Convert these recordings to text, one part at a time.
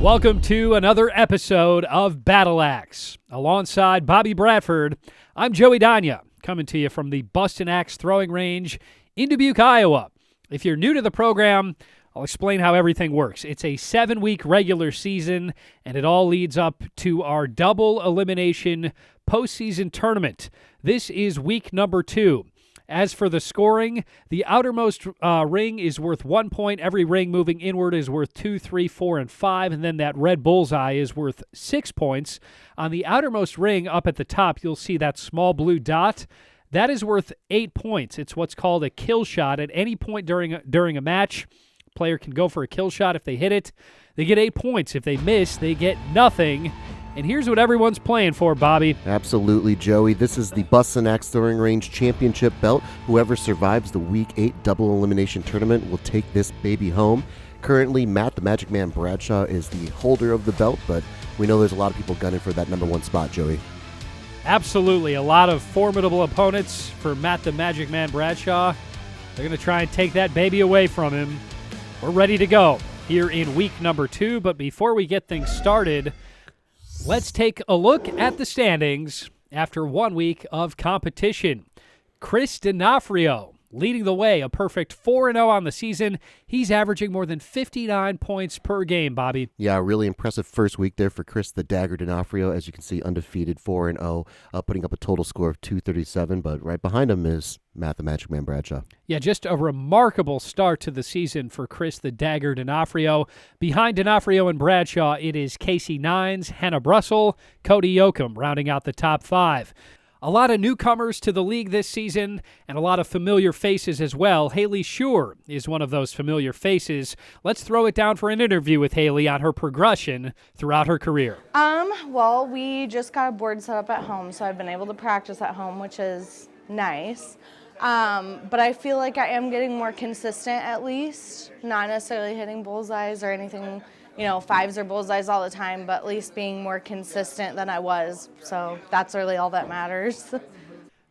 Welcome to another episode of Battle Axe. Alongside Bobby Bradford, I'm Joey Danya, coming to you from the Bustin' Axe Throwing Range in Dubuque, Iowa. If you're new to the program, I'll explain how everything works. It's a 7-week regular season, and it all leads up to our double elimination postseason tournament. This is week number 2. As for the scoring, the outermost ring is worth 1 point. Every ring moving inward is worth 2, 3, 4, and 5. And then that red bullseye is worth 6 points. On the outermost ring up at the top, you'll see that small blue dot. That is worth 8 points. It's what's called a kill shot. At any point during a match, a player can go for a kill shot. If they hit it, they get 8 points. If they miss, they get nothing. And here's what everyone's playing for, Bobby. Absolutely, Joey. This is the Bustin' Axe Throwing Range Championship belt. Whoever survives the Week 8 double elimination tournament will take this baby home. Currently, Matt the Magic Man Bradshaw is the holder of the belt, but we know there's a lot of people gunning for that number 1 spot, Joey. Absolutely. A lot of formidable opponents for Matt the Magic Man Bradshaw. They're going to try and take that baby away from him. We're ready to go here in week number 2, but before we get things started, let's take a look at the standings after 1 week of competition. Chris D'Onofrio leading the way, a perfect 4-0 on the season. He's averaging more than 59 points per game, Bobby. Yeah, really impressive first week there for Chris the Dagger D'Onofrio. As you can see, undefeated 4-0, putting up a total score of 237. But right behind him is Matt the Magic Man Bradshaw. Yeah, just a remarkable start to the season for Chris the Dagger D'Onofrio. Behind D'Onofrio and Bradshaw, it is Casey Nines, Hannah Brussel, Cody Yoakum rounding out the top 5. A lot of newcomers to the league this season and a lot of familiar faces as well. Haley Schur is one of those familiar faces. Let's throw it down for an interview with Haley on her progression throughout her career. Well, we just got a board set up at home, so I've been able to practice at home, which is nice. But I feel like I am getting more consistent at least, not necessarily hitting bullseyes or anything, 5s or bullseyes all the time, but at least being more consistent than I was. So that's really all that matters.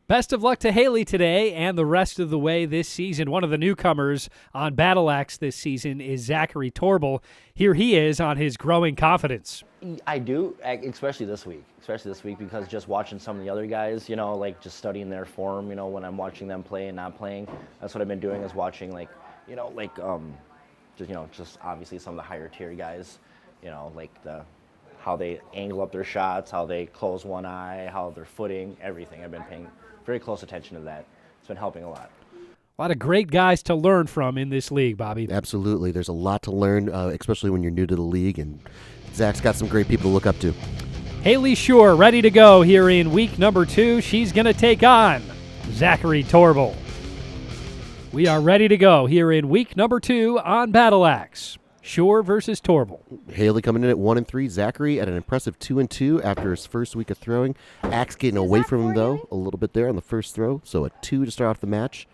Best of luck to Haley today and the rest of the way this season. One of the newcomers on Battle Axe this season is Zachary Torble. Here he is on his growing confidence. I do, especially this week because just watching some of the other guys, just studying their form, when I'm watching them play and not playing. That's what I've been doing, is watching just obviously some of the higher tier guys, how they angle up their shots, how they close one eye, how they're footing, everything. I've been paying very close attention to that. It's been helping a lot. A lot of great guys to learn from in this league, Bobby. Absolutely. There's a lot to learn, especially when you're new to the league, and Zach's got some great people to look up to. Haley Schur ready to go here in week number 2. She's going to take on Zachary Torble. We are ready to go here in week number 2 on Battle Axe. Schur versus Torble. Haley coming in at 1-3. Zachary at an impressive 2-2 after his first week of throwing. Axe getting away from him, though, a little bit there on the first throw. So a 2 to start off the match.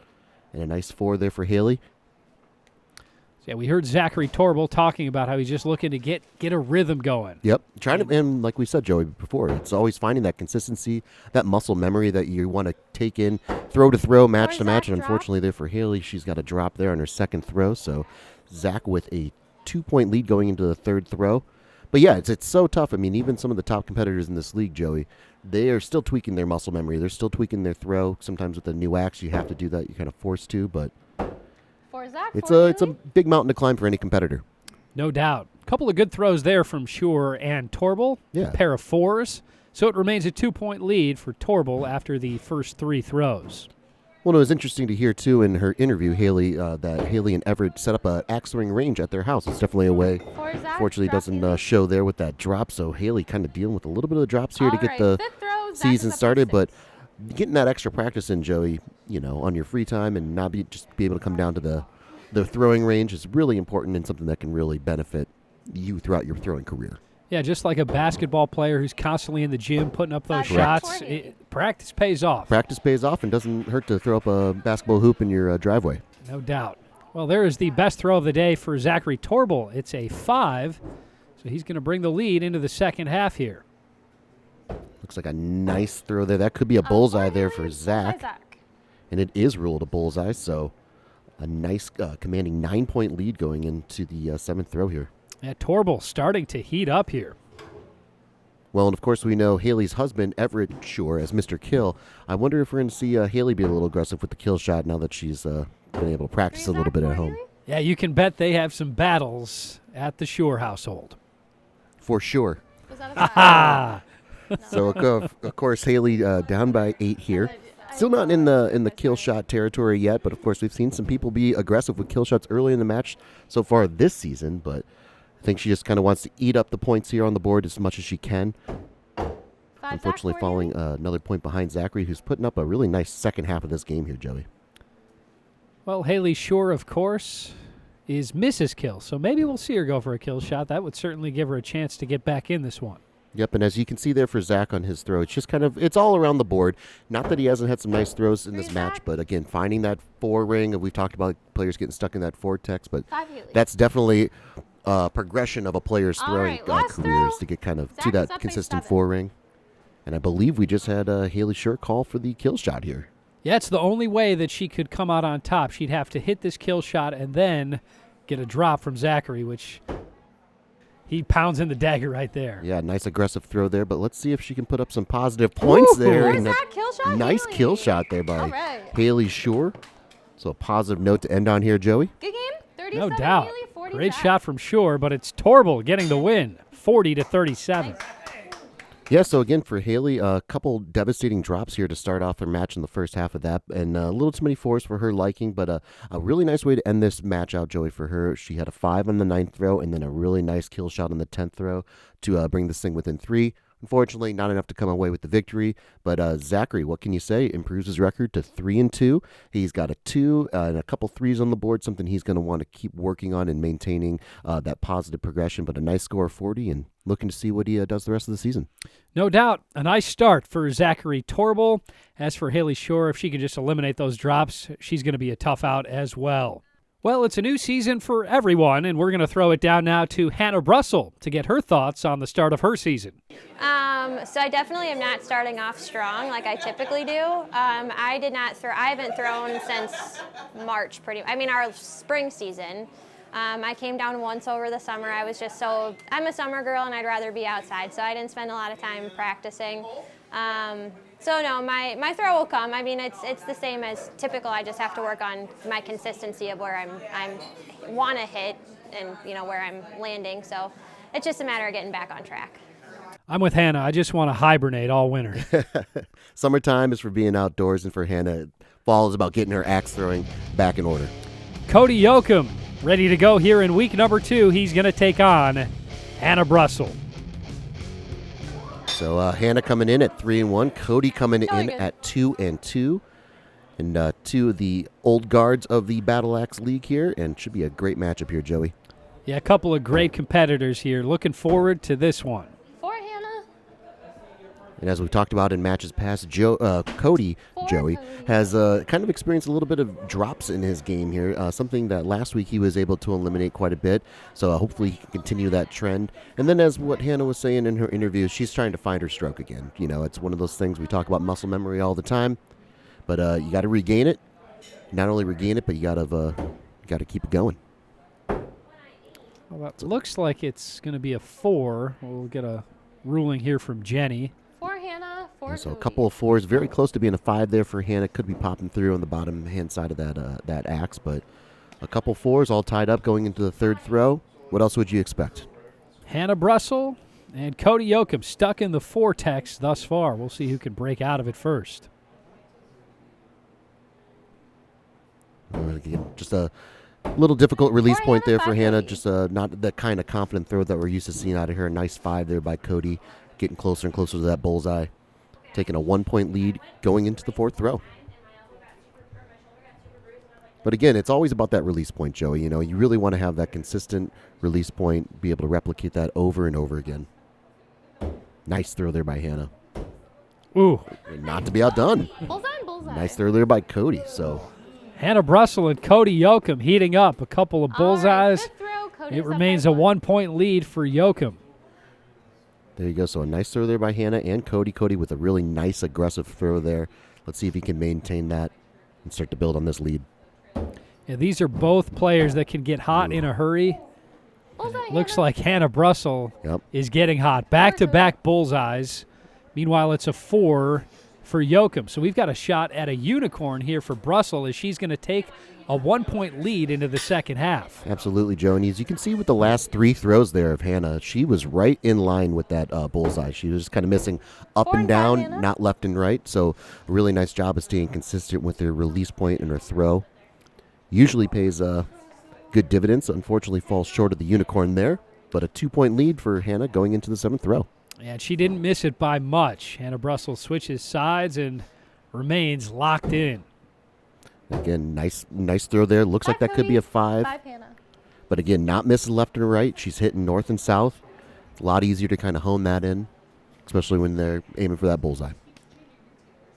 And a nice 4 there for Haley. Yeah, we heard Zachary Torble talking about how he's just looking to get a rhythm going. Yep. Trying to, and like we said, Joey, before, it's always finding that consistency, that muscle memory that you want to take in, throw to throw, match to match. And unfortunately there for Haley, she's got a drop there on her second throw. So Zach with a 2-point lead going into the third throw. But yeah, it's so tough. I mean, even some of the top competitors in this league, Joey, they are still tweaking their muscle memory. They're still tweaking their throw. Sometimes with the new axe, you have to do that. You're kind of forced to, but it's a big mountain to climb for any competitor. No doubt. A couple of good throws there from Schur and Torble. Yeah. A pair of 4s. So it remains a 2-point lead for Torble after the first 3 throws. Well, it was interesting to hear, too, in her interview, Haley, that Haley and Everett set up an axe throwing range at their house. It's definitely a way. Fortunately, it doesn't show there with that drop, so Haley kind of dealing with a little bit of the drops here to get the season started. But getting that extra practice in, Joey, on your free time and not be able to come down to the throwing range is really important and something that can really benefit you throughout your throwing career. Yeah, just like a basketball player who's constantly in the gym putting up those shots, practice pays off. Practice pays off and doesn't hurt to throw up a basketball hoop in your driveway. No doubt. Well, there is the best throw of the day for Zachary Torble. It's a 5, so he's going to bring the lead into the second half here. Looks like a nice throw there. That could be a bullseye there for Zach. And it is ruled a bullseye, so a nice commanding 9-point lead going into the 7th throw here. Yeah, Torble starting to heat up here. Well, and of course we know Haley's husband, Everett Shore, as Mr. Kill. I wonder if we're going to see Haley be a little aggressive with the kill shot now that she's been able to practice a little bit at home. Yeah, you can bet they have some battles at the Shore household. For sure. Was that a foul? Ah, So of course Haley down by 8 here. Still not in the kill shot territory yet, but of course we've seen some people be aggressive with kill shots early in the match so far this season. But I think she just kind of wants to eat up the points here on the board as much as she can. Unfortunately, falling another point behind Zachary, who's putting up a really nice second half of this game here, Joey. well, Haley Shore, of course, is Mrs. Kill, so maybe we'll see her go for a kill shot. That would certainly give her a chance to get back in this one. Yep, and as you can see there for Zach on his throw, it's just kind of, it's all around the board. Not that he hasn't had some nice throws in this match, but again, finding that 4 ring, and we've talked about players getting stuck in that vortex, but 5 Haley. that's definitely a progression of a player's All throwing right, last careers throw. to get kind of Zach to is that up by consistent 7. 4 ring. And I believe we just had Haley Shore call for the kill shot here. Yeah, it's the only way that she could come out on top. She'd have to hit this kill shot and then get a drop from Zachary, which he pounds in the dagger right there. Yeah, nice aggressive throw there, but let's see if she can put up some positive points there. Where's And that kill shot? nice Haley? kill shot there by All right. Haley Shore. So a positive note to end on here, Joey. Good game. 37 No doubt. Haley, 40 Great Zach. shot from Shore, but it's Torble getting the win, 40-37. Yeah, so again, for Haley, a couple devastating drops here to start off her match in the first half of that, and a little too many 4s for her liking, but a really nice way to end this match out, Joey, for her. She had a 5 on the 9th throw, and then a really nice kill shot on the 10th throw to bring this thing within 3. Unfortunately, not enough to come away with the victory, but Zachary, what can you say? Improves his record to 3-2. He's got a 2 and a couple 3s on the board, something he's going to want to keep working on and maintaining that positive progression, but a nice score of 40, and looking to see what he does the rest of the season. No doubt, a nice start for Zachary Torble. As for Haley Shore, if she can just eliminate those drops, she's going to be a tough out as well. Well, it's a new season for everyone, and we're going to throw it down now to Hannah Brussel to get her thoughts on the start of her season. So I definitely am not starting off strong like I typically do. I haven't thrown since March our spring season. I came down once over the summer. I'm a summer girl and I'd rather be outside, so I didn't spend a lot of time practicing. So no, my throw will come. I mean, it's the same as typical. I just have to work on my consistency of where I'm want to hit and where I'm landing. So it's just a matter of getting back on track. I'm with Hannah. I just want to hibernate all winter. Summertime is for being outdoors, and for Hannah, fall is about getting her axe throwing back in order. Cody Yoakum ready to go here in week number 2. He's going to take on Hannah Brussel. So Hannah coming in at 3-1, Cody coming in good. at 2-2, and 2 of the old guards of the Battle Axe League here, and should be a great matchup here, Joey. Yeah, a couple of great competitors here. Looking forward to this one. For Hannah. And as we've talked about in matches past, Cody, Joey, has kind of experienced a little bit of drops in his game here, something that last week he was able to eliminate quite a bit. So hopefully he can continue that trend. And then as what Hannah was saying in her interview, she's trying to find her stroke again. It's one of those things we talk about muscle memory all the time, but you got to regain it. Not only regain it, but you got to keep it going. Well, it looks like it's going to be a 4. We'll get a ruling here from Jenny. For Hannah. For So a Cody. couple of 4s, very close to being a 5 there for Hannah. Could be popping through on the bottom hand side of that axe, but a couple 4s all tied up going into the 3rd throw. What else would you expect? Hannah Brussel and Cody Yoakum stuck in the vortex thus far. We'll see who can break out of it first. Just a little difficult release For point Hannah, there for 5 Hannah. Cody. Just not the kind of confident throw that we're used to seeing out of her. A nice 5 there by Cody, getting closer and closer to that bullseye. Taking a 1-point lead going into the 4th throw. But again, it's always about that release point, Joey. You really want to have that consistent release point, be able to replicate that over and over again. Nice throw there by Hannah. Ooh, And not to be outdone. Bullseye and bullseye. Nice throw there by Cody. So Hannah Brussel and Cody Yoakum heating up. A couple of All right, bullseyes. fifth throw, Cody's It up remains by a 1. 1-point lead for Yoakum. there you go. So a nice throw there by Hannah and Cody. Cody with a really nice aggressive throw there. Let's see if he can maintain that and start to build on this lead. Yeah, these are both players that can get hot in a hurry. Bullseye, Looks Hannah. like Hannah Brussel Yep. is getting hot. Back-to-back bullseyes. Meanwhile, it's a 4 for Yoakum. So we've got a shot at a unicorn here for Brussel as she's going to take a 1-point lead into the second half. Absolutely, Joe. And as you can see with the last 3 throws there of Hannah, she was right in line with that bullseye. She was just kind of missing up 4 and and 5, down, Hannah. not left and right. So a really nice job of staying consistent with her release point and her throw. Usually pays good dividends. Unfortunately, falls short of the unicorn there. But a 2-point lead for Hannah going into the 7th throw. And she didn't miss it by much. Hannah Brussel switches sides and remains locked in. Again, nice throw there. Looks like that could be a 5. 5, Hannah. But again, not missing left and right. She's hitting north and south. It's a lot easier to kind of hone that in, especially when they're aiming for that bullseye.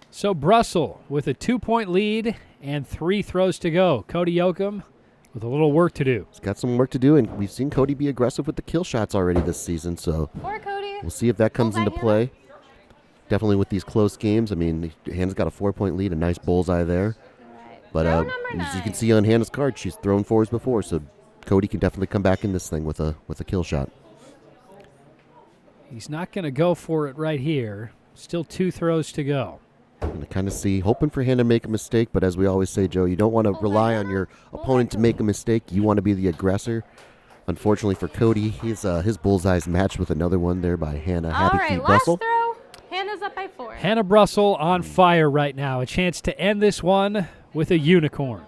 So Brussel with a 2-point lead and 3 throws to go. Cody Yoakum with a little work to do. He's got some work to do, and we've seen Cody be aggressive with the kill shots already this season, so 4, Cody. we'll see if that comes Bullseye, into play. Definitely with these close games. I mean, Hannah's got a 4-point lead, a nice bullseye there. Right. But Throw number as you 9. can see on Hannah's card, she's thrown 4s before, so Cody can definitely come back in this thing with a kill shot. He's not going to go for it right here. Still 2 throws to go. And I kind of see, hoping for Hannah to make a mistake, but as we always say, Joe, you don't want to rely on your opponent to make a mistake. You want to be the aggressor. Unfortunately for Cody, his bullseye's matched with another one there by Hannah. All Happy right, Feet last Brussel. throw. Hannah's up by 4. Hannah Brussel on fire right now. A chance to end this one with a unicorn.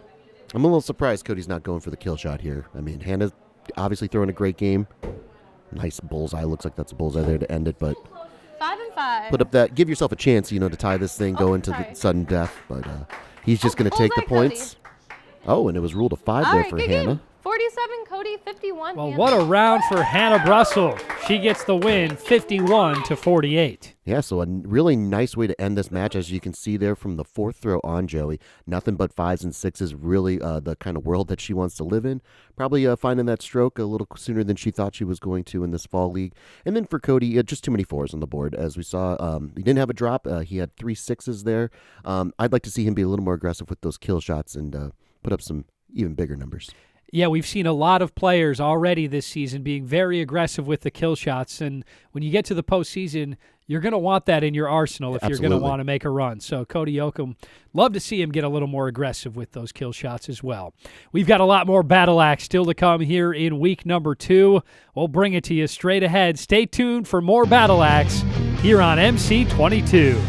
I'm a little surprised Cody's not going for the kill shot here. I mean, Hannah's obviously throwing a great game. Nice bullseye. Looks like that's a bullseye there to end it, but 5 and 5. put up that, give yourself a chance, to tie this thing, go Oh, into sorry. the sudden death. But he's just going to take the bullseye, points. Oh, and it was ruled a 5 All there right, for good Hannah. game. 47, Cody. 51. Well, Hannah. what a round for Hannah Brussel. She gets the win 51-48. Yeah, so a really nice way to end this match, as you can see there from the 4th throw on Joey. Nothing but 5s and 6s, really the kind of world that she wants to live in. Probably finding that stroke a little sooner than she thought she was going to in this fall league. And then for Cody, just too many 4s on the board. As we saw, he didn't have a drop. He had 3 6s there. I'd like to see him be a little more aggressive with those kill shots and put up some even bigger numbers. Yeah, we've seen a lot of players already this season being very aggressive with the kill shots. And when you get to the postseason, you're going to want that in your arsenal if you're going to Absolutely. want to make a run. So Cody Yoakum, love to see him get a little more aggressive with those kill shots as well. We've got a lot more Battle Axe still to come here in week number 2. We'll bring it to you straight ahead. Stay tuned for more Battle Axe here on MC22.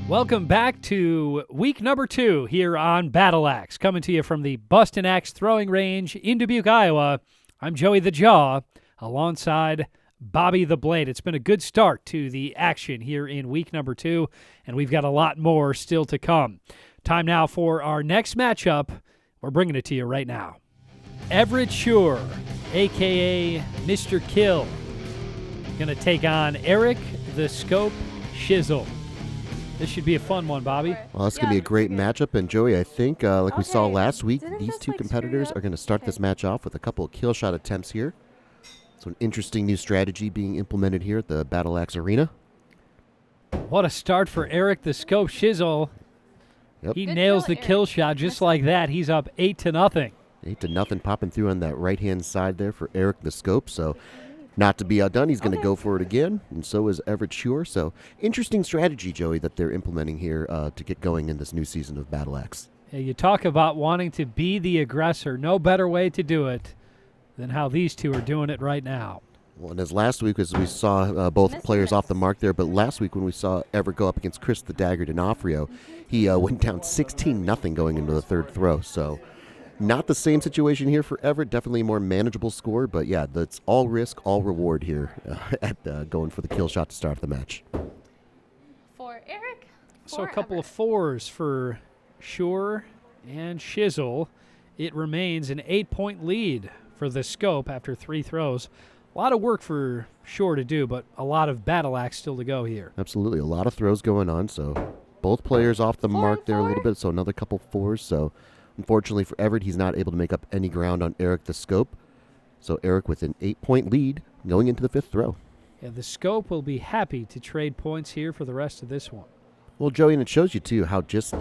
Welcome back to week number 2 here on Battle Axe, coming to you from the Bustin' Axe Throwing Range in Dubuque, Iowa. I'm Joey the Jaw, alongside Bobby the Blade. It's been a good start to the action here in week number 2, and we've got a lot more still to come. Time now for our next matchup. We're bringing it to you right now. Everett Shure, a.k.a. Mr. Kill, going to take on Eric the Scope Shizzle. This should be a fun one, Bobby. Well, that's going to be a great matchup. And, Joey, I think, like we saw Okay. last week, Didn't these this, two like, screw competitors you up? are going to start this match off with a couple of kill shot attempts here. So an interesting new strategy being implemented here at the Battle Axe Arena. What a start for Eric the Scope Shizzle. Yep. He Good nails kill, the kill Eric. shot just like that. He's up 8-0. 8-0 popping through on that right-hand side there for Eric the Scope. So not to be outdone, he's going to go for it again, and so is Everett Shure. So interesting strategy, Joey, that they're implementing here to get going in this new season of Battle Axe. Yeah, you talk about wanting to be the aggressor. No better way to do it than how these two are doing it right now. Well, and as last week, as we saw both players off the mark there, but last week when we saw Everett go up against Chris the Dagger D'Onofrio, he went down 16-0 going into the 3rd throw. So not the same situation here for Everett. Definitely a more manageable score, but yeah, that's all risk, all reward here at going for the kill shot to start the match. For Eric. So for a couple Everett. of 4s for Shure and Shizzle. It remains an 8-point lead for the Scope after 3 throws. A lot of work for Shure to do, but a lot of Battle Axe still to go here. Absolutely, a lot of throws going on. So both players off the mark there a little bit. So another couple 4s. So unfortunately for Everett, he's not able to make up any ground on Eric the Scope. So Eric with an 8-point lead going into the fifth throw. Yeah, the scope will be happy to trade points here for the rest of this one. Well, Joey, and it shows you, too, how just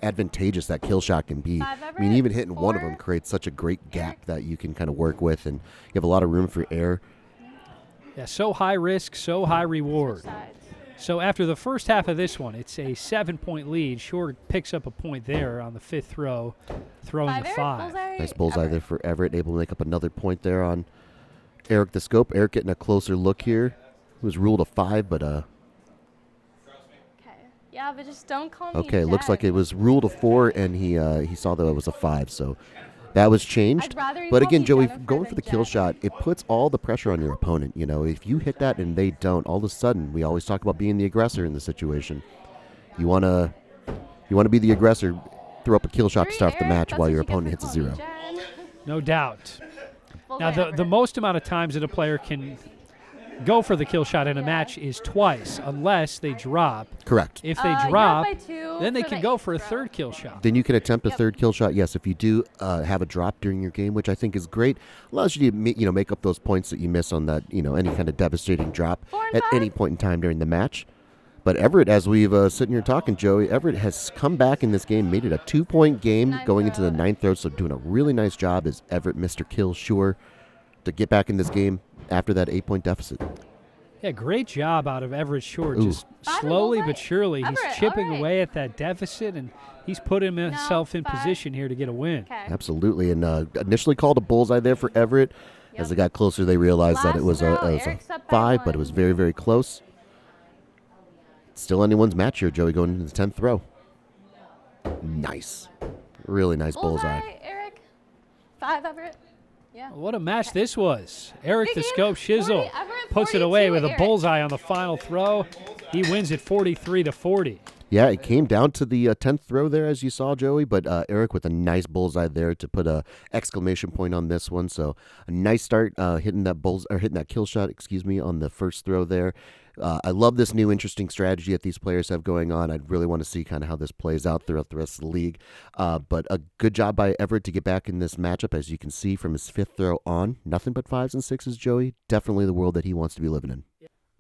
advantageous that kill shot can be. Five I mean, even hitting one of four. them creates such a great gap that you can kind of work with, and you have a lot of room for air. Yeah, so high risk, so high reward. Sides. So after the first half of this one, it's a 7-point lead. Shore picks up a point there on the fifth throw, throwing Five, the Eric. 5. Bullseye. Nice bullseye there for Everett, able to make up another point there on Eric the Scope. Eric getting a closer look here. He was ruled a 5, but Okay. Yeah, but just don't call me okay, looks Jack. like it was ruled a 4, and he saw that it was a 5, so that was changed. I'd rather you But call again, me Joey, Jennifer going than for the kill Jack. shot, it puts all the pressure on your opponent. You know, if you hit that and they don't, all of a sudden, we always talk about being the aggressor in the situation. You wanna be the aggressor, throw up a kill shot to Three, start off the Eric. match That's while what your you get opponent for hits a calling 0. me Jen. No doubt. Now, Bullseye, the Everett. most amount of times that a player can go for the kill shot in a Yeah. match is twice, unless they drop. Correct. If they You're up drop, by 2 then they for can the go eighth for a throw. third kill shot. Then you can attempt a Yep. third kill shot. Yes, if you do have a drop during your game, which I think is great, allows you to make up those points that you miss on that any kind of devastating drop 4 and at 5. any point in time during the match. But Everett, as we've sitting here talking, Joey, Everett has come back in this game, made it a 2-point game Ninth going into the throw. 9th throw. So doing a really nice job as Everett, Mr. Kill, sure to get back in this game after that 8-point deficit. Yeah, great job out of Everett Shore. Ooh. Just Five and slowly bullseye. but surely, he's Everett, chipping all right. away at that deficit, and he's putting himself in 5. position here to get a win. Okay. Absolutely. And initially called a bullseye there for Everett. As Yep. it got closer, they realized that it Last was throw, a Eric's up by 5, but it 1. was very, very close. Still anyone's match here, Joey, going into the 10th throw. Nice. Really nice bullseye. Eric. 5, Everett. Yeah. What a match this was. Eric Good the game. Scope 40, Shizzle Everett, puts it away 42, with a Eric. bullseye on the final throw. He wins it 43-40. Yeah, it came down to the 10th throw there, as you saw, Joey, but Eric with a nice bullseye there to put a exclamation point on this one. So a nice start hitting that kill shot, on the first throw there. I love this new interesting strategy that these players have going on. I'd really want to see kind of how this plays out throughout the rest of the league. But a good job by Everett to get back in this matchup, as you can see from his 5th throw on. Nothing but 5s and 6s, Joey. Definitely the world that he wants to be living in.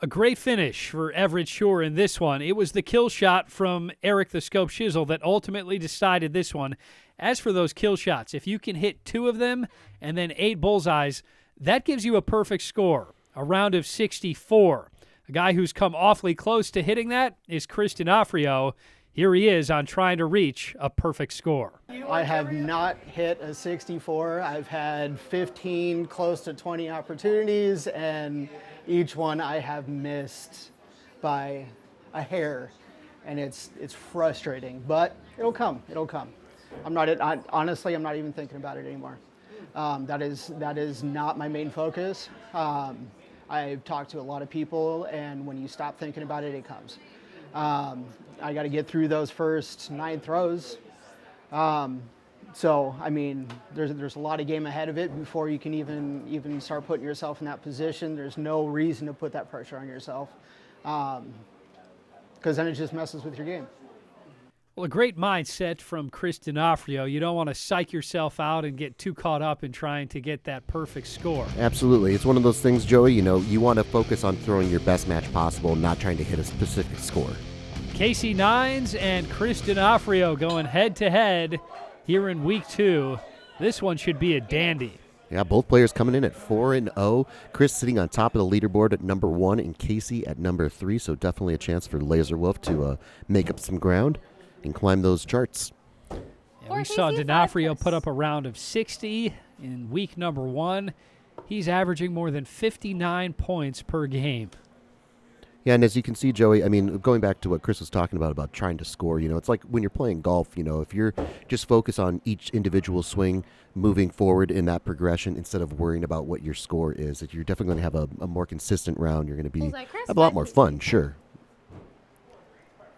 A great finish for Everett Shore in this one. It was the kill shot from Eric the Scope Shizzle that ultimately decided this one. As for those kill shots, if you can hit 2 of them and then 8 bullseyes, that gives you a perfect score, a round of 64. A guy who's come awfully close to hitting that is Chris D'Onofrio. Here he is on trying to reach a perfect score. I have not hit a 64. I've had 15, close to 20 opportunities, and each one I have missed by a hair, and it's frustrating. But it'll come. It'll come. Honestly, I'm not even thinking about it anymore. That is not my main focus. I've talked to a lot of people, and when you stop thinking about it, it comes. I got to get through those first 9 throws. So, I mean, there's a lot of game ahead of it before you can even start putting yourself in that position. There's no reason to put that pressure on yourself, because then it just messes with your game. Well, a great mindset from Chris D'Onofrio. You don't want to psych yourself out and get too caught up in trying to get that perfect score. Absolutely. It's one of those things, Joey, you want to focus on throwing your best match possible, not trying to hit a specific score. Casey Nines and Chris D'Onofrio going head-to-head here in Week 2. This one should be a dandy. Yeah, both players coming in at 4-0. Chris sitting on top of the leaderboard at number 1 and Casey at number 3, so definitely a chance for Laser Wolf to make up some ground and climb those charts. Yeah, For we saw Casey, D'Onofrio 5 put up a round of 60 in week number 1. He's averaging more than 59 points per game. Yeah, and as you can see, Joey, I mean, going back to what Chris was talking about trying to score, it's like when you're playing golf, if you're just focused on each individual swing, moving forward in that progression instead of worrying about what your score is, that you're definitely going to have a more consistent round. You're going to Bullseye, Chris, have a lot 5 more and fun, sure.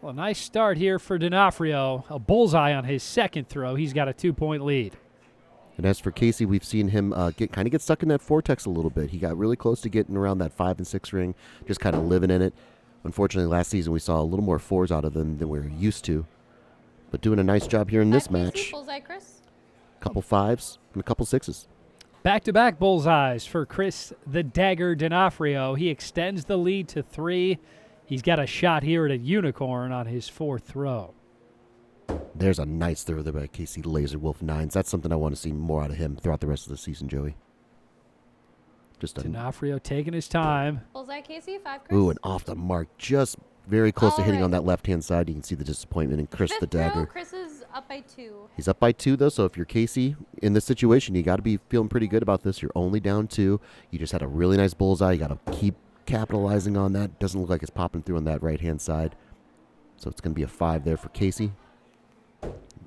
Well, a nice start here for D'Onofrio. A bullseye on his second throw. He's got a 2-point lead. And as for Casey, we've seen him get stuck in that vortex a little bit. He got really close to getting around that 5 and 6 ring, just kind of living in it. Unfortunately, last season we saw a little more 4s out of them than we were used to. But doing a nice job here in this 5 Casey, match. Bullseye, Chris. A couple 5s and a couple 6s. Back-to-back bullseyes for Chris the Dagger D'Onofrio. He extends the lead to 3. He's got a shot here at a unicorn on his 4th throw. There's a nice throw there by Casey Laser Wolf 9s. That's something I want to see more out of him throughout the rest of the season, Joey. Just a D'Onofrio taking his time. Bullseye, Casey. 5, Chris. ooh, and off the mark, just very close to hitting All on right. that left-hand side. You can see the disappointment in Chris the Fifth throw, Dagger. Chris is up by 2. He's up by 2, though, so if you're Casey in this situation, you got to be feeling pretty good about this. You're only down 2. You just had a really nice bullseye. You got to keep capitalizing on that. Doesn't look like it's popping through on that right-hand side. So it's going to be a 5 there for Casey.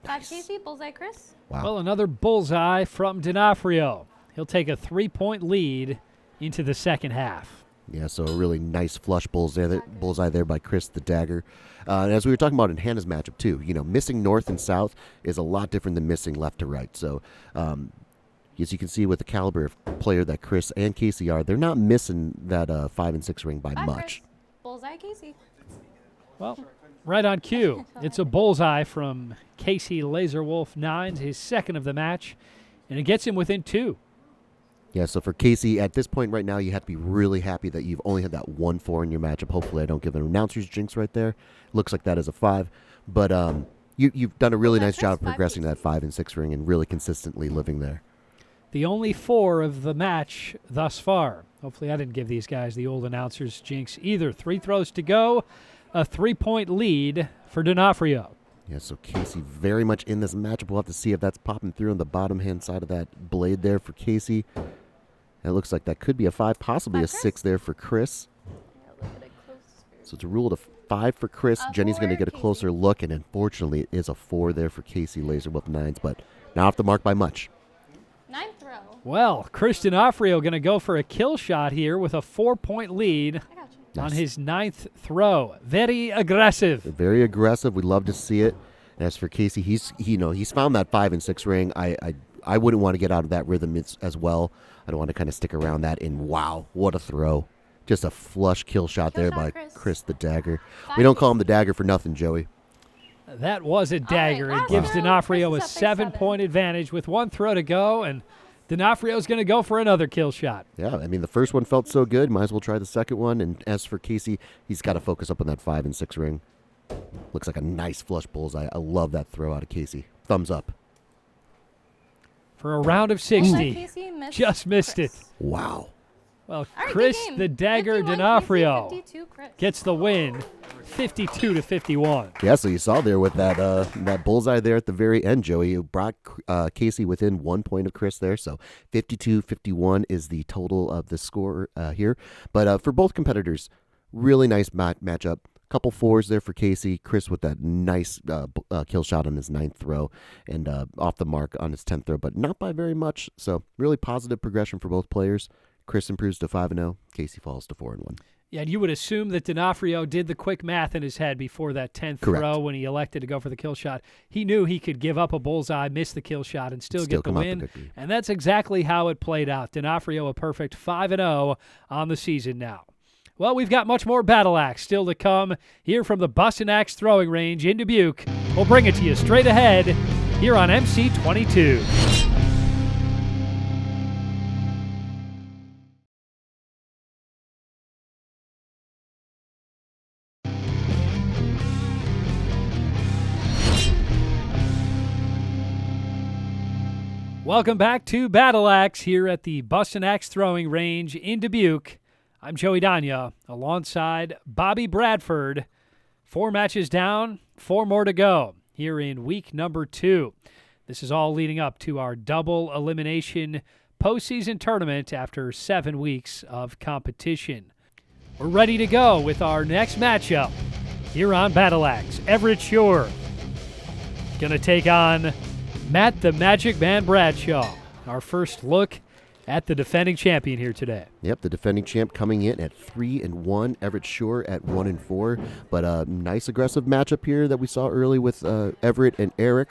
5, Casey. Bullseye, Chris. Wow. Well, another bullseye from D'Onofrio. He'll take a 3-point lead into the second half. Yeah, so a really nice flush bullseye there by Chris the Dagger. And as we were talking about in Hannah's matchup too, missing north and south is a lot different than missing left to right. So as you can see with the caliber of player that Chris and Casey are, they're not missing that 5 and 6 ring by 5, much. Chris. Bullseye, Casey. Well, right on cue. It's a bullseye from Casey Laserwolf 9s, his 2nd of the match, and it gets him within 2. Yeah, so for Casey, at this point right now, you have to be really happy that you've only had that 1-4 in your matchup. Hopefully I don't give an announcer's jinx right there. Looks like that is a 5. But you've done a really nice job of progressing that 5 and 6 ring and really consistently living there. The only 4 of the match thus far. Hopefully I didn't give these guys the old announcer's jinx either. 3 throws to go, a 3-point lead for D'Onofrio. Yeah, so Casey very much in this matchup. We'll have to see if that's popping through on the bottom-hand side of that blade there for Casey. It looks like that could be a 5, possibly a 6 there for Chris. So it's a rule to 5 for Chris. Jenny's going to get a closer look, and unfortunately it is a 4 there for Casey Laserwolf 9s, but not off the mark by much. 9th throw. Well, Chris D'Onofrio going to go for a kill shot here with a 4-point lead I got you. on Nice. his 9th throw. Very aggressive. Very aggressive. We'd love to see it. And as for Casey, he's found that 5 and 6 ring. I wouldn't want to get out of that rhythm as well. I don't want to kind of stick around that. And wow, what a throw. Just a flush kill shot Kill there shot, by Chris. Chris the Dagger. 5, We don't call him the Dagger for nothing, Joey. That was a dagger. It last gives throw. D'Onofrio a Chris is up by 7-point advantage with 1 throw to go, and D'Onofrio's going to go for another kill shot. Yeah, I mean, the first one felt so good. Might as well try the second one. And as for Casey, he's got to focus up on that 5 and 6 ring. Looks like a nice flush bullseye. I love that throw out of Casey. Thumbs up. For a round of Bullseye, 60. Casey. Missed Just missed Chris. it. Wow. Well, All right, good Chris game. the Dagger 51 D'Onofrio Casey, 52 Chris. gets the win, 52-51. Yeah, so you saw there with that bullseye there at the very end, Joey. It brought Casey within 1 point of Chris there. So 52-51 is the total of the score here. But for both competitors, really nice matchup. Couple 4s there for Casey. Chris with that nice kill shot on his 9th throw and off the mark on his 10th throw, but not by very much. So really positive progression for both players. Chris improves to 5-0. Casey falls to 4-1. Yeah, and you would assume that D'Onofrio did the quick math in his head before that 10th Correct. throw when he elected to go for the kill shot. He knew he could give up a bullseye, miss the kill shot, and still get the come out the win. victory. And that's exactly how it played out. D'Onofrio a perfect 5-0 on the season now. Well, we've got much more Battle Axe still to come here from the Bustin' Axe Throwing Range in Dubuque. We'll bring it to you straight ahead here on MC22. Welcome back to Battle Axe here at the Bustin' Axe Throwing Range in Dubuque. I'm Joey Danya alongside Bobby Bradford. 4 matches down, 4 more to go here in week number 2. This is all leading up to our double elimination postseason tournament after 7 weeks of competition. We're ready to go with our next matchup here on Battle Axe. Everett Shore going to take on Matt the Magic Man Bradshaw. Our first look at the defending champion here today. Yep, the defending champ coming in at 3-1. Everett Shore at 1-4. But a nice aggressive matchup here that we saw early with Everett and Eric.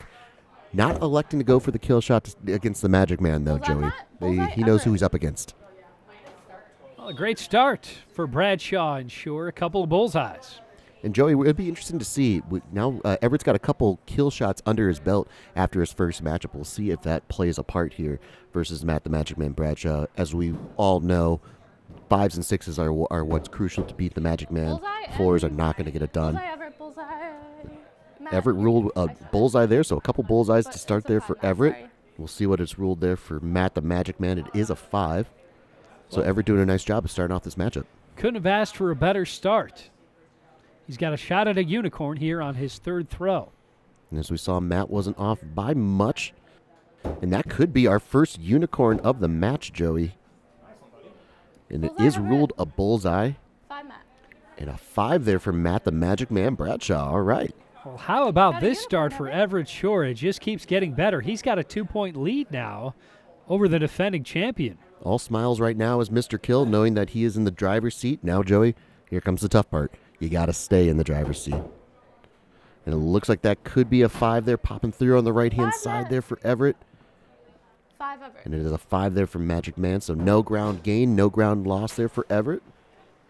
Not electing to go for the kill shot against the Magic Man, though, Bullseye Joey. Matt, bullseye He knows who Everett. he's up against. Well, a great start for Bradshaw and Shore. A couple of bullseyes. And Joey, it'd be interesting to see. Now Everett's got a couple kill shots under his belt after his first matchup. We'll see if that plays a part here versus Matt the Magic Man Bradshaw. As we all know, 5s and 6s are what's crucial to beat the Magic Man. Bullseye 4s are not going to get it done. Bullseye, Everett, bullseye. Matt, Everett ruled a bullseye there, so a couple bullseyes but to start it's a there five, for Matt, Everett. sorry. We'll see what it's ruled there for Matt the Magic Man. It is a 5. So Everett doing a nice job of starting off this matchup. Couldn't have asked for a better start. He's got a shot at a unicorn here on his third throw. And as we saw, Matt wasn't off by much. And that could be our first unicorn of the match, Joey. And it Bullseye, is Everett. ruled a bullseye. 5, Matt. And a 5 there for Matt the Magic Man Bradshaw. All right. Well, how about Got a this start for unicorn, Everett Shore? It just keeps getting better. He's got a 2-point lead now over the defending champion. All smiles right now is Mr. Kill, knowing that he is in the driver's seat. Now, Joey, here comes the tough part. You got to stay in the driver's seat. And it looks like that could be a 5 there, popping through on the right-hand 5, side Matt. there for Everett. 5, Everett. And it is a 5 there for Magic Man, so no ground gain, no ground loss there for Everett.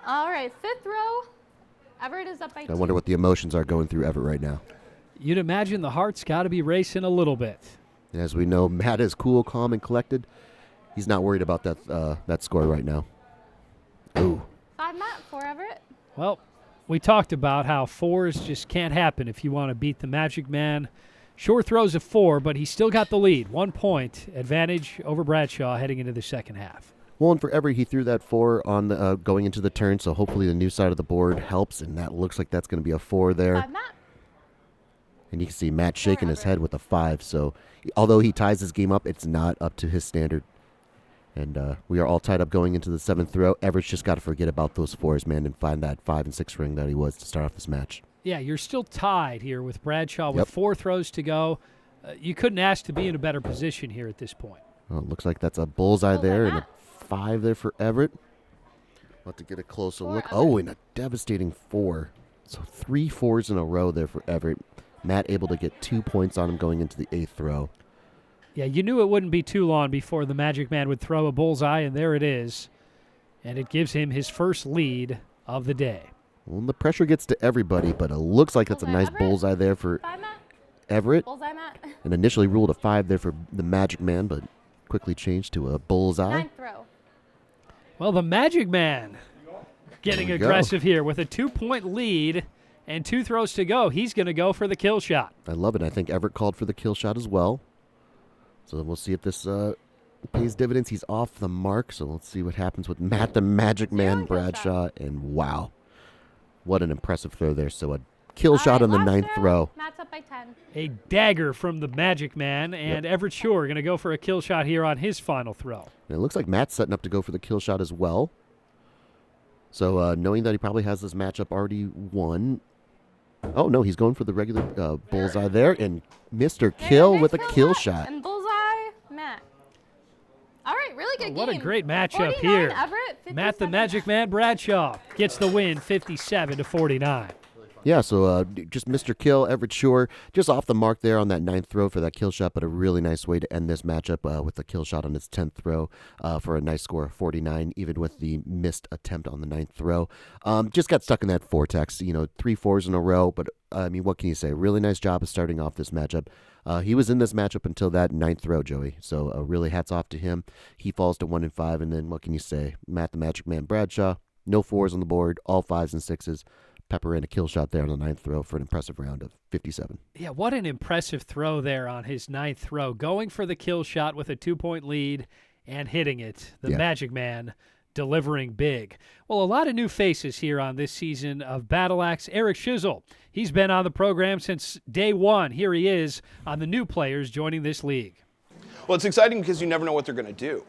All right, 5th row. Everett is up by 2. I wonder what the emotions are going through Everett right now. You'd imagine the heart's got to be racing a little bit. And as we know, Matt is cool, calm, and collected. He's not worried about that score right now. Ooh. 5, Matt. 4, Everett. Well, we talked about how 4s just can't happen if you want to beat the Magic Man. Shore throws a 4, but he's still got the lead. 1 point advantage over Bradshaw heading into the second half. Well, and for Everett, he threw that 4 on the, going into the turn, so hopefully the new side of the board helps, and that looks like that's going to be a 4 there. 5, Matt. And you can see Matt shaking his head with a 5, so although he ties his game up, it's not up to his standard. And we are all tied up going into the 7th throw. Everett's just got to forget about those 4s, man, and find that 5 and 6 ring that he was to start off this match. Yeah, you're still tied here with Bradshaw with Yep. 4 throws to go. You couldn't ask to be in a better position here at this point. Well, it looks like that's a bullseye Bullseye, there and Matt. a 5 there for Everett. We'll have to get a closer 4, look. Everett. Oh, and a devastating 4. So 3 4s in a row there for Everett. Matt able to get 2 points on him going into the 8th throw. Yeah, you knew it wouldn't be too long before the Magic Man would throw a bullseye, and there it is. And it gives him his first lead of the day. Well, the pressure gets to everybody, but it looks like that's a Bullseye, nice Everett. bullseye there for 5, Matt. Everett. Bullseye, Matt. And initially ruled a 5 there for the Magic Man, but quickly changed to a bullseye. 9th row. Well, the Magic Man getting There we go. aggressive here with a 2-point lead and 2 throws to go. He's going to go for the kill shot. I love it. I think Everett called for the kill shot as well. So we'll see if this pays dividends. He's off the mark, so let's see what happens with Matt the Magic Man kill Bradshaw. And wow, what an impressive throw there. So a kill shot on the last 9th throw. Matt's up by 10. A dagger from the Magic Man, and Everett Shore going to go for a kill shot here on his final throw. And it looks like Matt's setting up to go for the kill shot as well. So knowing that he probably has this matchup already won. Oh, no, he's going for the regular bullseye there. And Mr. Kill Nice with a kill Matt. shot. And bullseye, Matt. All right, really good game. What a great matchup 49, here. Everett, Matt the 57. Magic Man Bradshaw gets the win 57-49. Yeah, so just Mr. Kill, Everett Shore, just off the mark there on that 9th throw for that kill shot, but a really nice way to end this matchup with the kill shot on his 10th throw for a nice score of 49, even with the missed attempt on the 9th throw. Just got stuck in that vortex, 3 4s in a row, but I mean, what can you say? Really nice job of starting off this matchup. He was in this matchup until that 9th throw, Joey, so really hats off to him. He falls to 1 and 5, and then what can you say? Matt the Magic Man Bradshaw, no 4s on the board, all 5s and 6s. Pepper in a kill shot there on the 9th throw for an impressive round of 57. Yeah, what an impressive throw there on his 9th throw. Going for the kill shot with a 2-point lead and hitting it. The Yeah. Magic Man delivering big. Well, a lot of new faces here on this season of Battle Axe. Eric Schizzle, he's been on the program since day one. Here he is on the new players joining this league. Well, it's exciting because you never know what they're going to do.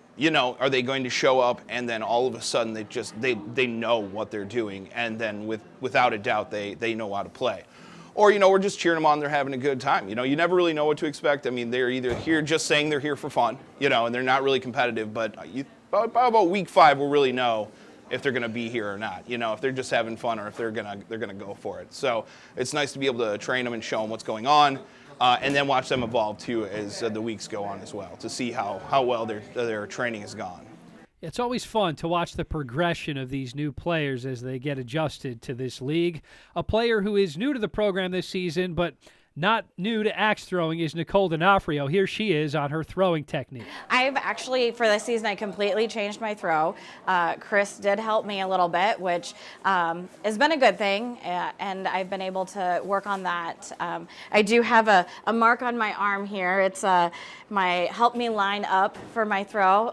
Are they going to show up and then all of a sudden they know what they're doing, and then without a doubt they know how to play. Or, we're just cheering them on, they're having a good time. You never really know what to expect. I mean, they're either here just saying they're here for fun, and they're not really competitive, but by about week 5 we'll really know if they're going to be here or not, if they're just having fun or if they're going to go for it. So it's nice to be able to train them and show them what's going on. And then watch them evolve too as the weeks go on as well, to see how well their training has gone. It's always fun to watch the progression of these new players as they get adjusted to this league. A player who is new to the program this season, but not new to axe throwing, is Nicole D'Onofrio. Here she is on her throwing technique. I've actually, for this season, I completely changed my throw. Chris did help me a little bit, which has been a good thing, and I've been able to work on that. I do have a mark on my arm here. It's my help me line up for my throw.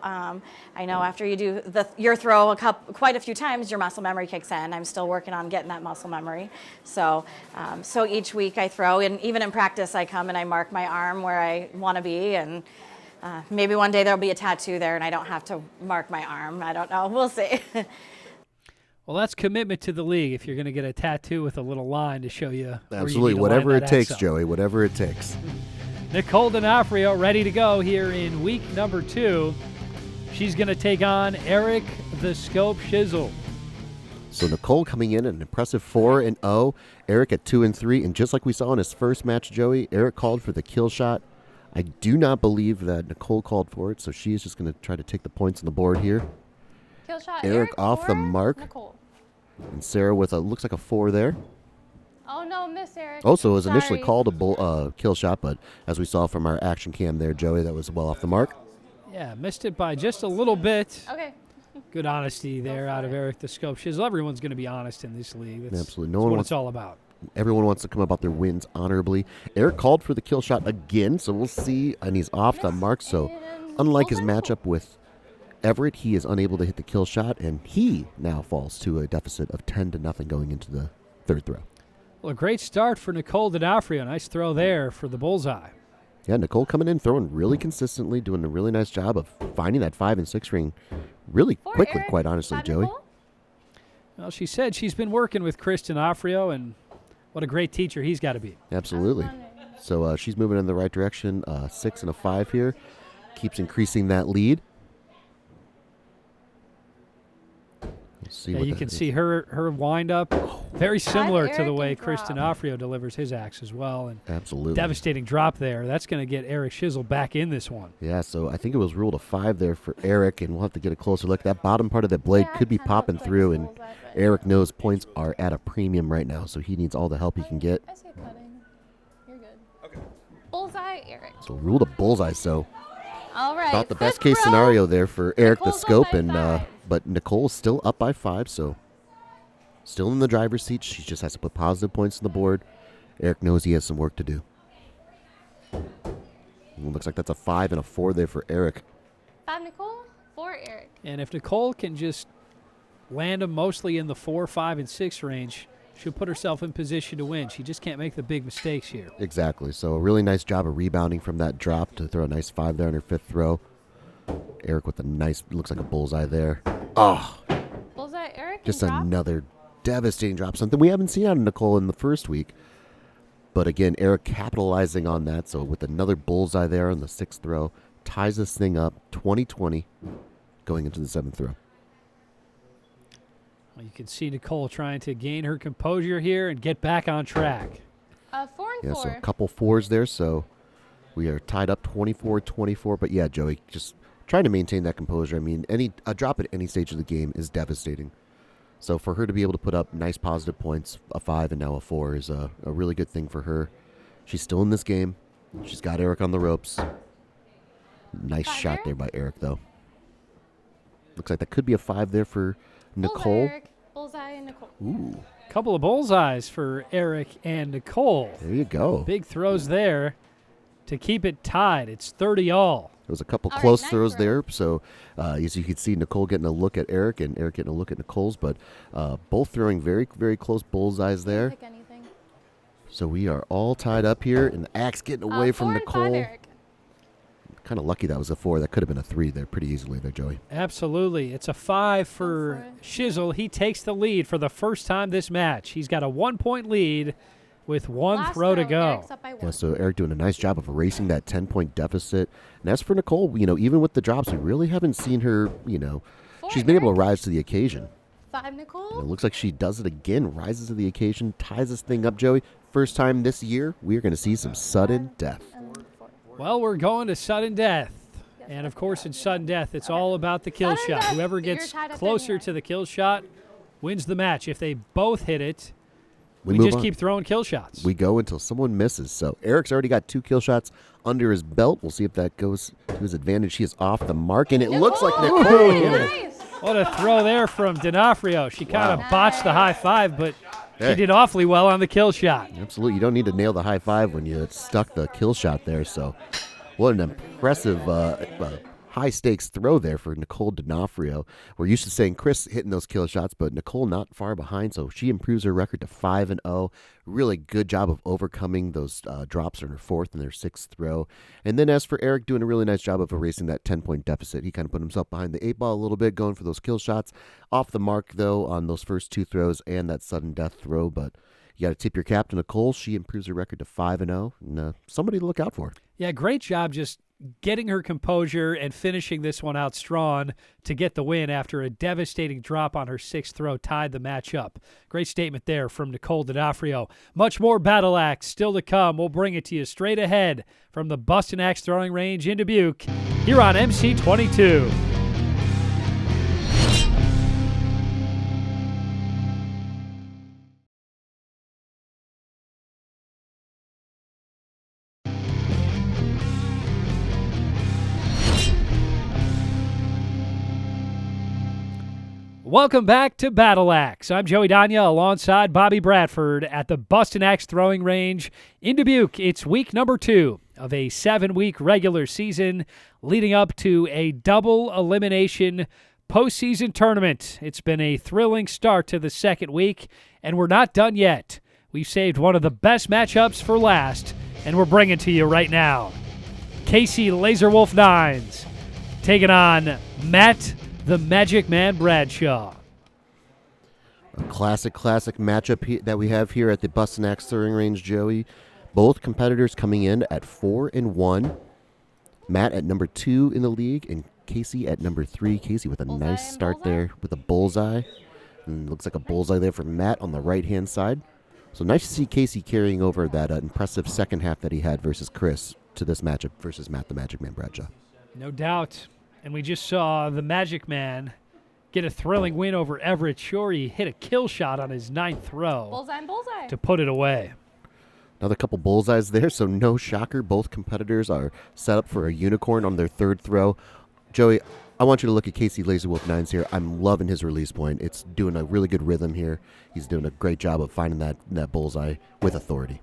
I know after you do your throw quite a few times, your muscle memory kicks in. I'm still working on getting that muscle memory. So each week I throw, and even in practice I come and I mark my arm where I want to be, and maybe one day there'll be a tattoo there and I don't have to mark my arm. I don't know. We'll see. Well, that's commitment to the league if you're going to get a tattoo with a little line to show you. Absolutely, whatever it takes, Joey, whatever it takes. Nicole D'Onofrio ready to go here in week number 2. She's going to take on Eric the Scope Shizzle. So Nicole coming in an impressive 4-0, Eric at 2-3, and just like we saw in his first match, Joey, Eric called for the kill shot. I do not believe that Nicole called for it, so she is just going to try to take the points on the board here. Kill shot. Eric off the mark, Nicole. and Sarah with looks like a 4 there. Oh no, miss Eric. Also, it was initially Sorry. called a kill shot, but as we saw from our action cam there, Joey, that was well off the mark. Yeah, missed it by just a little bit. Okay. Good honesty there out of Eric the Scope Shizzle. Everyone's going to be honest in this league. That's, Absolutely. that's what it's all about. Everyone wants to come about their wins honorably. Eric called for the kill shot again, so we'll see, and he's off the mark. So unlike his matchup with Everett, he is unable to hit the kill shot, and he now falls to a deficit of 10-0 going into the third throw. Well, a great start for Nicole D'Onofrio. Nice throw there for the bullseye. Yeah, Nicole coming in, throwing really consistently, doing a really nice job of finding that 5 and 6 ring really quickly, Eric. quite honestly, 5 Joey. Nicole? Well, she said she's been working with Chris D'Onofrio, and what a great teacher he's got to be. Absolutely. So she's moving in the right direction. 6 and a 5 here. Keeps increasing that lead. Let's see Yeah, what you that can is. see her wind up very similar to Eric the way and Chris drop. D'Onofrio delivers his axe as well. And Absolutely. devastating drop there. That's going to get Eric Shizzle back in this one. Yeah, so I think it was ruled a 5 there for Eric, and we'll have to get a closer look. That bottom part of that blade could be popping through, and Eric knows points are at a premium right now, so he needs all the help he can get. I say cutting. You're good. Okay. Bullseye, Eric. So ruled a bullseye, so All right. about the best fifth case row. scenario there for Eric the Nicole's up scope, by and 5. but Nicole's still up by 5, so still in the driver's seat. She just has to put positive points on the board. Eric knows he has some work to do. And it looks like that's a 5 and a 4 there for Eric. 5 Nicole, 4 Eric. And if Nicole can just land them mostly in the 4, 5, and 6 range, she'll put herself in position to win. She just can't make the big mistakes here. Exactly. So a really nice job of rebounding from that drop to throw a nice 5 there on her 5th throw. Eric with a nice, looks like a bullseye there. Oh, Bullseye, Eric. just and drop. another devastating drop. Something we haven't seen out of Nicole in the first week. But again, Eric capitalizing on that. So with another bullseye there on the 6th throw, ties this thing up 20-20 going into the 7th throw. Well, you can see Nicole trying to gain her composure here and get back on track. 4 and Yeah, 4. so a couple 4s there. So we are tied up 24-24. But yeah, Joey, just trying to maintain that composure. I mean, a drop at any stage of the game is devastating. So for her to be able to put up nice positive points, a 5 and now a 4, is a really good thing for her. She's still in this game. She's got Eric on the ropes. Nice 5 shot Eric? there by Eric, though. Looks like that could be a 5 there for Bullseye, Nicole. Eric. Bullseye, and Nicole. Ooh, Couple of bullseyes for Eric and Nicole. there you go. Big throws there to keep it tied. It's 30-all. There was a couple All right, close ninth throws row. there. So as you could see, Nicole getting a look at Eric and Eric getting a look at Nicole's, but both throwing very, very close bullseyes there. Pick anything. So we are all tied up here, and the axe getting away from 4 and 5 Nicole. Eric. Kind of lucky that was a 4. That could have been a 3 there pretty easily there, Joey. Absolutely. It's a 5 for for it. Shizzle. He takes the lead for the first time this match. He's got a 1-point lead with one Last throw to throw, go. Eric's up by 1. Yeah, so Eric doing a nice job of erasing that 10-point deficit. And as for Nicole, even with the drops, we really haven't seen her, 4 she's been able to Eric. rise to the occasion. 5 And Nicole. it looks like she does it again, rises to the occasion, ties this thing up, Joey. First time this year, we are going to see some sudden death. And 4. Well, we're going to sudden death. And, of course, in sudden death, it's all about the kill Sudden shot. death. Whoever You're gets tied up in closer here. to the kill shot wins the match. If they both hit it, We we move just on. keep throwing kill shots. We go until someone misses. So Eric's already got 2 kill shots under his belt. We'll see if that goes to his advantage. He is off the mark, and it looks like Nicole hit it. Nice. What a throw there from D'Onofrio. She kind of botched the high five, but Hey. she did awfully well on the kill shot. Absolutely. You don't need to nail the high five when you stuck the kill shot there. So what an impressive high-stakes throw there for Nicole D'Onofrio. We're used to saying Chris hitting those kill shots, but Nicole not far behind, so she improves her record to 5-0. Really good job of overcoming those drops in her 4th and their 6th throw. And then as for Eric, doing a really nice job of erasing that 10-point deficit. He kind of put himself behind the 8 ball a little bit, going for those kill shots. Off the mark, though, on those first 2 throws and that sudden death throw, but you got to tip your cap to Nicole. She improves her record to 5-0, and somebody to look out for. Yeah, great job just getting her composure and finishing this one out strong to get the win after a devastating drop on her 6th throw tied the match up. Great statement there from Nicole D'Onofrio. Much more Battle Axe still to come. We'll bring it to you straight ahead from the Bustin' Axe Throwing Range in Dubuque here on MC22. Welcome back to Battle Axe. I'm Joey Danya alongside Bobby Bradford at the Bustin' Axe Throwing Range in Dubuque. It's week number 2 of a 7-week regular season leading up to a double elimination postseason tournament. It's been a thrilling start to the second week, and we're not done yet. We've saved one of the best matchups for last, and we're bringing to you right now. Casey Laserwolf Nines taking on Matt the Magic Man Bradshaw. A classic matchup that we have here at the Bustin' Axe Throwing Range, Joey. Both competitors coming in at 4-1. Matt at number 2 in the league, and Casey at number 3. Casey with a nice start there with a bullseye. And looks like a bullseye there for Matt on the right-hand side. So nice to see Casey carrying over that impressive second half that he had versus Chris to this matchup versus Matt the Magic Man Bradshaw. No doubt. And we just saw the Magic Man get a thrilling win over Everett Shore. He hit a kill shot on his 9th throw Bullseye and bullseye. to put it away. Another couple bullseyes there, so no shocker. Both competitors are set up for a unicorn on their 3rd throw. Joey, I want you to look at Casey Laserwolf Nines here. I'm loving his release point. It's doing a really good rhythm here. He's doing a great job of finding that bullseye with authority.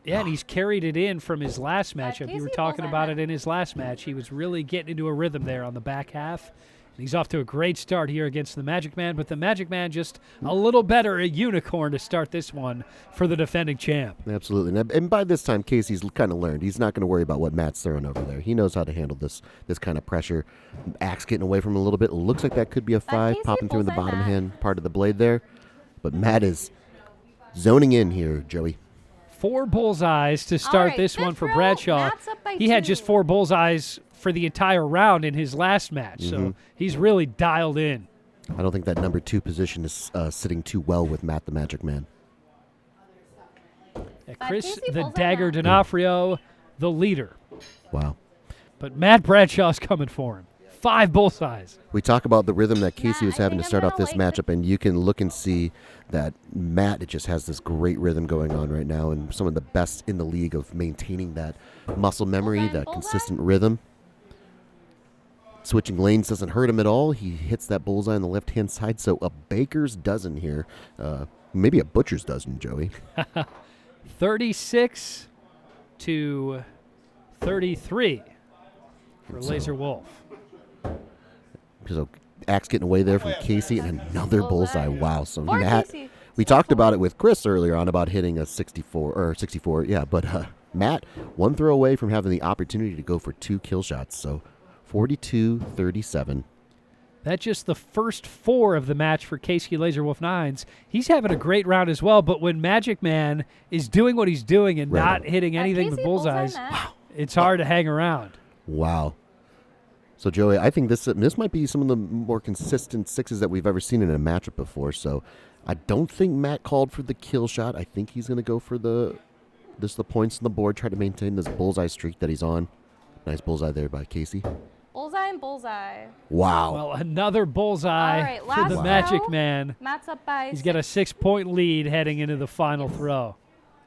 Yeah, and he's carried it in from his last matchup. You were Casey talking Bullseye about Man. it in his last match. He was really getting into a rhythm there on the back half. And he's off to a great start here against the Magic Man, but the Magic Man just a little better, a unicorn to start this one for the defending champ. Absolutely. And by this time, Casey's kind of learned. He's not going to worry about what Matt's throwing over there. He knows how to handle this kind of pressure. Axe getting away from him a little bit. Looks like that could be a 5, Casey popping through in the Bullseye bottom Matt. hand part of the blade there. But Matt is zoning in here, Joey. 4 bullseyes to start right, this one fifth for row, Bradshaw. Matt's up by He had 2. just 4 bullseyes for the entire round in his last match, so he's really dialed in. I don't think that number 2 position is sitting too well with Matt the Magic Man. Chris Casey the Bullseye Dagger Matt. D'Onofrio, the leader. Wow. But Matt Bradshaw's coming for him. 5 bullseyes. We talk about the rhythm that Casey was I having to think start I'm off this gonna like matchup, and you can look and see that Matt just has this great rhythm going on right now, and some of the best in the league of maintaining that muscle memory, Bullseye, that bullseye. consistent rhythm. Switching lanes doesn't hurt him at all. He hits that bullseye on the left-hand side, so a baker's dozen here. Maybe a butcher's dozen, Joey. 36 to 33 for Laser Wolf. So Axe getting away there from Casey, and another bullseye. Wow. So For Matt, Casey. we talked about it with Chris earlier on about hitting a 64, yeah. But Matt, 1 throw away from having the opportunity to go for 2 kill shots. So 42-37. That's just the first 4 of the match for Casey Laserwolf Nines. He's having a great round as well, but when Magic Man is doing what he's doing and Right. not hitting anything but Casey Bullseye bullseyes, Matt. it's hard to hang around. Wow. So, Joey, I think this might be some of the more consistent 6s that we've ever seen in a matchup before. So I don't think Matt called for the kill shot. I think he's going to go for the points on the board, try to maintain this bullseye streak that he's on. Nice bullseye there by Casey. Bullseye and bullseye. Wow. Well, another bullseye All right, for last the throw. Magic Man. Matt's up by He's got a 6-point lead heading into the final throw.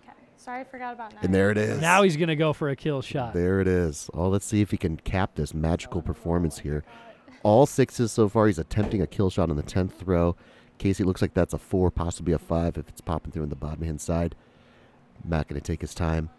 Okay. Sorry, I forgot about 9. And there it is. Now he's going to go for a kill shot. There it is. Oh, let's see if he can cap this magical performance here. All 6s so far. He's attempting a kill shot on the 10th throw. Casey looks like that's a 4, possibly a 5 if it's popping through on the bottom hand side. Matt going to take his time,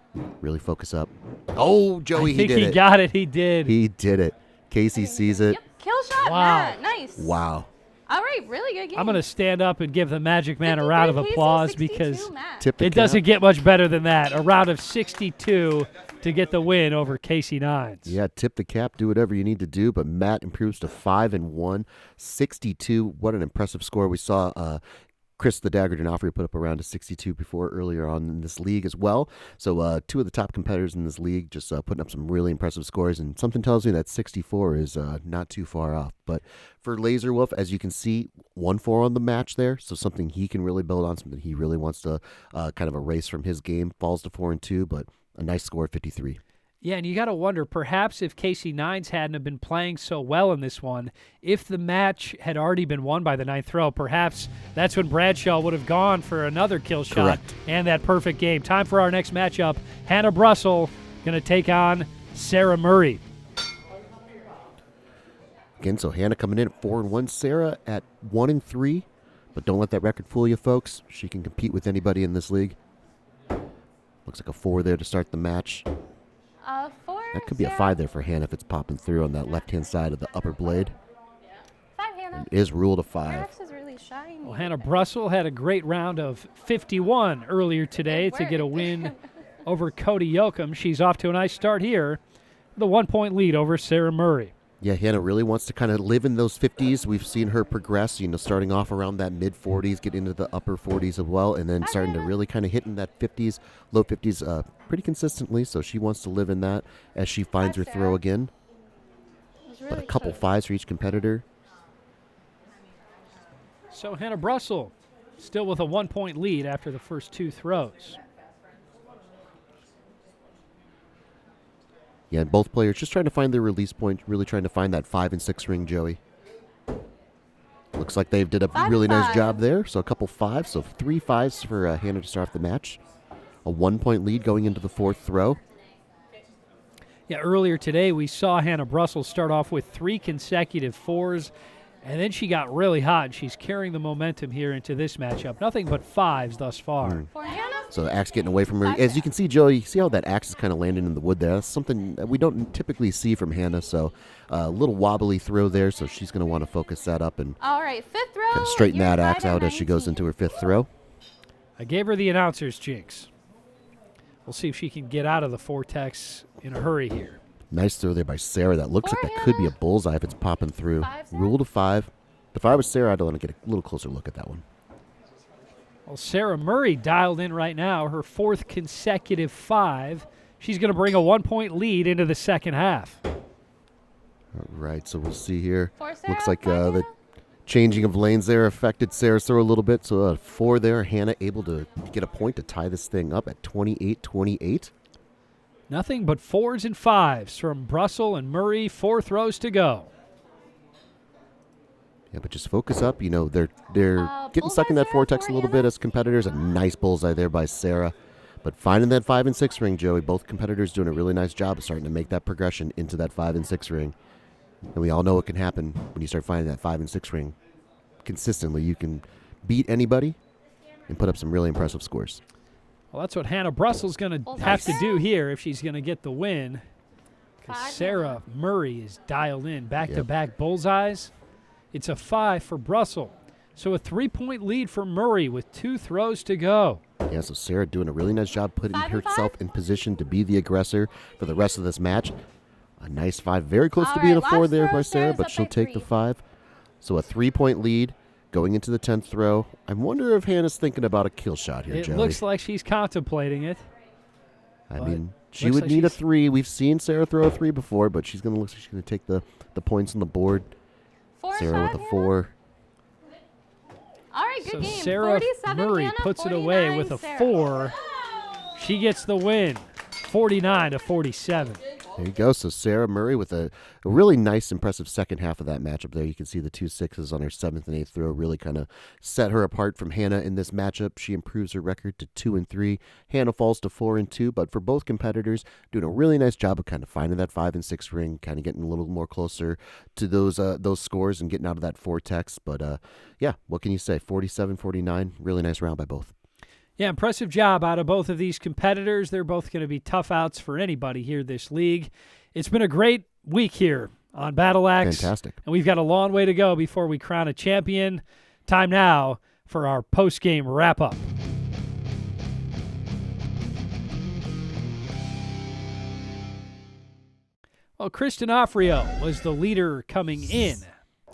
really focus up. Oh, Joey, I think he did he it. got it. He did. He did it. Casey sees it. Yep. Kill shot, Wow. Matt. Nice. Wow. All right, really good game. I'm going to stand up and give the Magic Man a 53 round of Casey, applause 62 because Matt. Tip the it cap. doesn't get much better than that. A round of 62 to get the win over Casey Nines. Yeah, tip the cap, do whatever you need to do, but Matt improves to 5-1, 62. What an impressive score. We saw Chris the Dagger D'Onofrio put up around a 62 before earlier on in this league as well. So 2 of the top competitors in this league just putting up some really impressive scores, and something tells me that 64 is not too far off. But for Laser Wolf, as you can see, 1-4 on the match there, so something he can really build on, something he really wants to kind of erase from his game. Falls to 4-2, but a nice score, 53. Yeah, and you got to wonder, perhaps if Casey Nines hadn't have been playing so well in this one, if the match had already been won by the 9th throw, perhaps that's when Bradshaw would have gone for another kill shot Correct. and that perfect game. Time for our next matchup. Hannah Brussel going to take on Sarah Murray. Again, so Hannah coming in at 4-1, Sarah at 1-3, but don't let that record fool you, folks. She can compete with anybody in this league. Looks like a 4 there to start the match. 4. That could be a 5 there for Hannah if it's popping through on that left-hand side of the upper blade. 5, Hannah. It is ruled a Your 5. axe is really shiny. Well, Hannah Brussel had a great round of 51 earlier today Good to get a work. win over Cody Yoakum. She's off to a nice start here. The 1-point lead over Sarah Murray. Yeah, Hannah really wants to kind of live in those 50s. We've seen her progress, starting off around that mid-40s, get into the upper 40s as well, and then starting to really kind of hit in that 50s, low 50s pretty consistently. So she wants to live in that as she finds her throw again. But a couple 5s for each competitor. So Hannah Brussel still with a 1-point lead after the first 2 throws. Yeah, and both players just trying to find their release point, really trying to find that 5 and 6 ring, Joey. Looks like they did a 5 really and nice 5. job there. So a couple 5s, so 3 5s for Hannah to start off the match. A 1-point lead going into the 4th throw. Yeah, earlier today we saw Hannah Brussel start off with 3 consecutive 4s, and then she got really hot, and she's carrying the momentum here into this matchup. Nothing but 5s thus far. For Hannah. So the axe getting away from her. As you can see, Joey, see how that axe is kind of landing in the wood there? That's something that we don't typically see from Hannah. So a little wobbly throw there, so she's going to want to focus that up and All right, 5th throw. kind of straighten You're that tied axe at out as she goes 19. into her 5th throw. I gave her the announcer's jinx. We'll see if she can get out of the vortex in a hurry here. Nice throw there by Sarah. That looks like For that could be a Hannah. bullseye if it's popping through. 5, Sarah? Ruled a 5. If I was Sarah, I'd want to get a little closer look at that one. Well, Sarah Murray dialed in right now, her 4th consecutive 5. She's going to bring a 1-point lead into the second half. All right, so we'll see here. For Sarah, Looks like for the Hannah. changing of lanes there affected Sarah's throw a little bit. So a 4 there. Hannah able to get a point to tie this thing up at 28-28. Nothing but 4s and 5s from Brussel and Murray. 4 throws to go. Yeah, but just focus up. They're getting stuck in bullseye that Sarah vortex a for little Hannah. bit as competitors. A nice bullseye there by Sarah. But finding that 5 and 6 ring, Joey, both competitors doing a really nice job of starting to make that progression into that 5 and 6 ring. And we all know what can happen when you start finding that 5 and 6 ring consistently. You can beat anybody and put up some really impressive scores. Well, that's what Hannah Brussel's going to Bullseye have to Sarah. do here if she's going to get the win. 'Cause 5 Sarah Murray is dialed in. Back-to-back bullseyes. It's a 5 for Brussel. So a 3-point lead for Murray with 2 throws to go. Yeah, so Sarah doing a really nice job putting 5 and herself 5? in position to be the aggressor for the rest of this match. A nice 5, very close All to being right, a 4 last there throw, by Sarah, Sarah's but up she'll by take the 3. 5. So a 3-point lead going into the 10th throw. I wonder if Hannah's thinking about a kill shot here, It Joey. looks like she's contemplating it. I but mean, she looks would like need a she's- 3. We've seen Sarah throw a 3 before, but she's going to take the points on the board. 4 Sarah and with 5, a Hannah. 4. All right, good So game. Sarah 47 Murray Hannah, puts it away 49 with a Sarah. 4. She gets the win, 49-47. There you go. So Sarah Murray with a really nice, impressive second half of that matchup there. You can see the 2 6s on her 7th and 8th throw really kind of set her apart from Hannah in this matchup. She improves her record to 2-3. Hannah falls to 4-2. But for both competitors, doing a really nice job of kind of finding that 5 and 6 ring, kind of getting a little more closer to those scores and getting out of that vortex. But yeah, what can you say? 47-49. Really nice round by both. Yeah, impressive job out of both of these competitors. They're both going to be tough outs for anybody here this league. It's been a great week here on Battle Axe. Fantastic. And we've got a long way to go before we crown a champion. Time now for our post-game wrap-up. Well, Chris D'Onofrio was the leader coming in.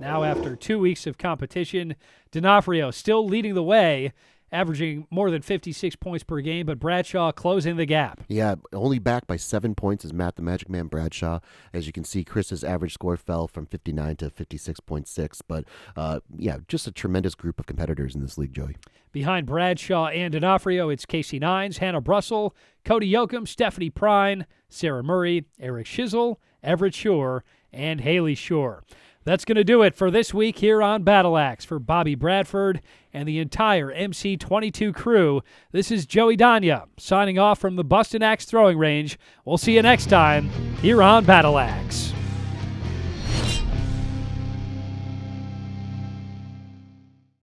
Now, after 2 weeks of competition, D'Onofrio still leading the way, averaging more than 56 points per game, but Bradshaw closing the gap. Yeah, only back by 7 points is Matt the Magic Man Bradshaw. As you can see, Chris's average score fell from 59 to 56.6. But yeah, just a tremendous group of competitors in this league, Joey. Behind Bradshaw and D'Onofrio, it's Casey Nines, Hannah Brussel, Cody Yoakum, Stephanie Prine, Sarah Murray, Eric Schizzle, Everett Shore, and Haley Shore. That's going to do it for this week here on Battle Axe. For Bobby Bradford and the entire MC22 crew, this is Joey Danya signing off from the Bustin' Axe throwing range. We'll see you next time here on Battle Axe.